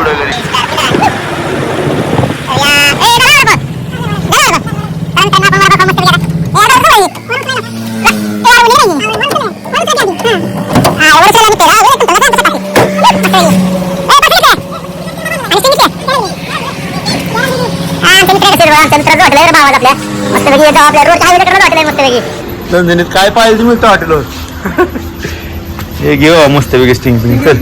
पुढे घरी. नंदिनीत काय पाहिजे मिळतं हॉटेलवर. हे घेऊ मस्त वेगळी स्टिंग पिंग. चल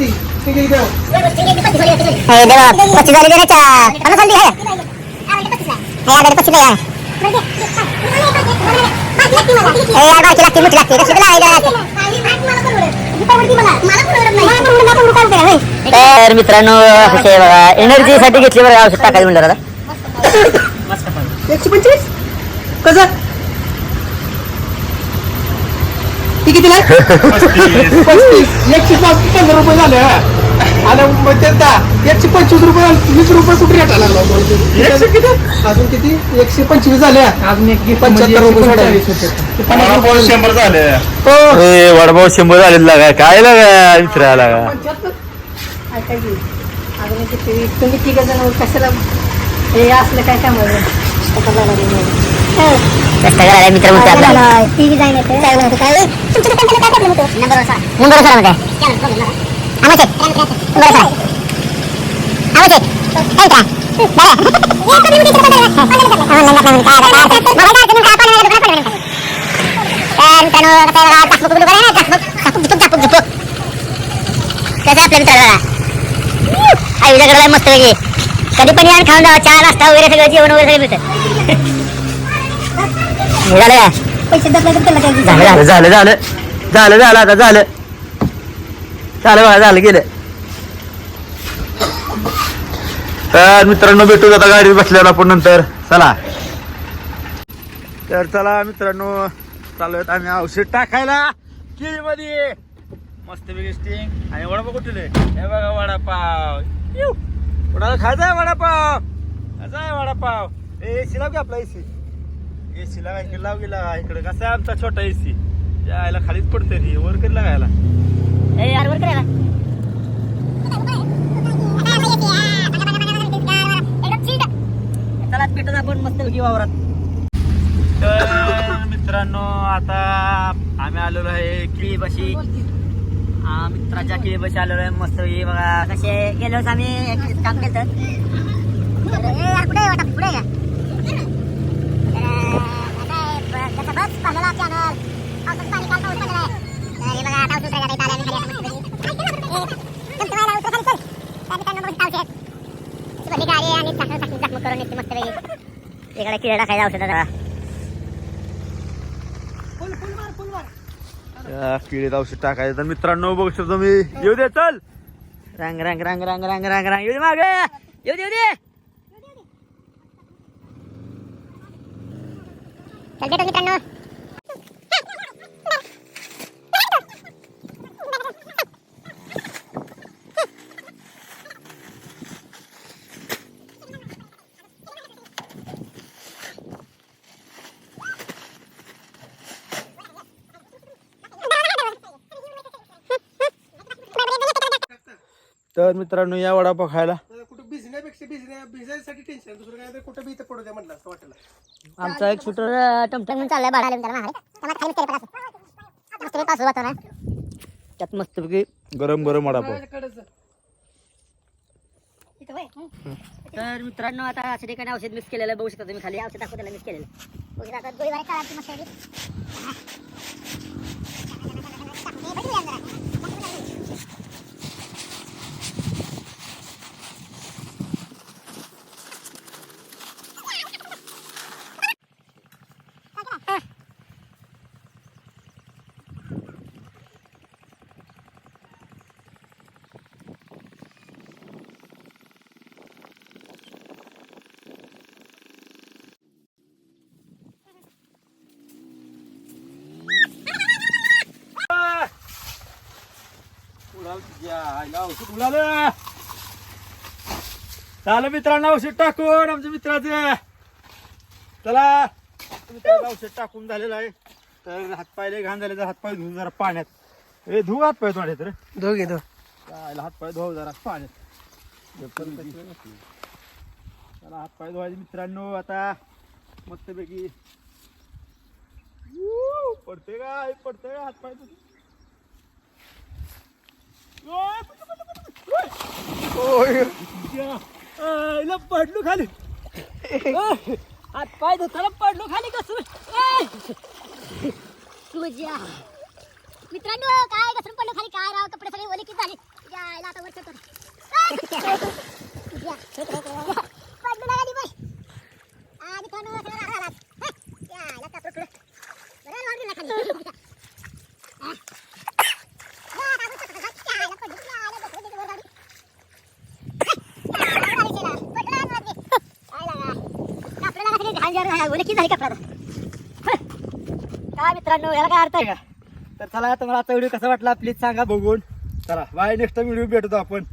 तर मित्रांनो एनर्जी साठी घेतली बरं औषध टाकायचं म्हणलं दादा. 125 कसं कितीला 35 115 रुपये झाले. आणि मग ते 125 रुपये 20 रुपये कुठे रेटा लागला अजून किती 125 झाले. अजून 75 रुपये वडापाव 100 झाले. वडापाव 100 झाले लागा काय लागा मित्राला लागा. तुम्ही तिघ जण कशाला हे असलं काय काम कष्ट करायला मित्र म्हणतो आपल्याला. टीव्ही जाईन नंबर आईच्याकडे मस्त वेगळी कधी पण या खाऊन जावा. चहा नाश्ता वगैरे सगळं जेवण वगैरे सगळं मिळतं. झालं का पैसे झालं झालं झालं झालं झालं आता झालं झालं बघा झालं गेलं. तर मित्रांनो भेटू आता गाडीत बसल्यावर आपण नंतर. चला तर चला मित्रांनो चालू आहेत आम्ही औषध टाकायला केळीमध्ये. मस्त वेगळी स्टिंग आणि वडापाव कुठले हे बघा वडापाव. कुणाला खायचा आहे वडापाव खायचा आहे वडापाव. एसी लाव की आपला एसी एसी लावा इकडे लाव गेला इकडे कसा आहे आमचा छोटा एसी यायला खालीच पडतंय ती वर कधी लागायला. वर करायला चला पेटत आपण मस्त वावरात. तर मित्रांनो आता आम्ही आलेलो आहे केळीपाशी. मित्राच्या केळीपाशी आलेलो आहे मस्त बघा. कसे गेलो आम्ही एक काम केलं पुढे इकडे किडा टाकायचा औषधाचा. किडीत औषध टाकायचं. तर मित्रांनो बघू शकतो तुम्ही. येऊ दे चल रंग रंग रंग रंग रंग रंग रंग येऊ दे मागे येऊ दे येऊ दे. चलते मित्रांनो तर मित्रांनो या वडापाव खायला कुठं भिजण्यापेक्षा भिजायसाठी टेन्शन दुसरं काय कुठं बी इथं पडू द्या म्हटलं असं वाटलं. आमचा एक शूटर टमटम चाललाय भाडायला त्यात मस्तपैकी गरम गरम वडापाव. तर मित्रांनो आता अशा ठिकाणी औषध मिक्स केलेलं बघू शकता तुम्ही. खाली औषध दाखवू त्याला मिक्स केलेलं बघू शकता. झालं मित्रांनो औषध टाकून आमच्या मित्राचं. चला मित्राचं औषध टाकून झालेलं आहे. तर हातपायले घाण झाले तर हातपाय धुवून जरा पाण्यात. धुवू हातपाय थोडे तर दोघे हातपाय धुवू जरा पाण्यात. चला हातपाय धुवायचे मित्रांनो आता मस्तपैकी. पडते का हातपाय पडलो खाली. हातपाय धुताना पडलो खाली कसं. तुझ्या मित्रांनो काय घसरून पडलो खाली. काय राव कपडे सगळे ओले किती झाले. यायला आता वर चढतो. पडलो ना खाली बस. आणि खाणं सगळं राहिला. यायला कपडे पुढे बरं लागली ना खाली. काय मित्रांनो याला काय अर्थ आहे का. तर चला तुम्हाला आजचा व्हिडिओ कसा वाटला प्लीज सांगा बघून. चला बाय नेक्स्ट व्हिडिओ भेटतो आपण.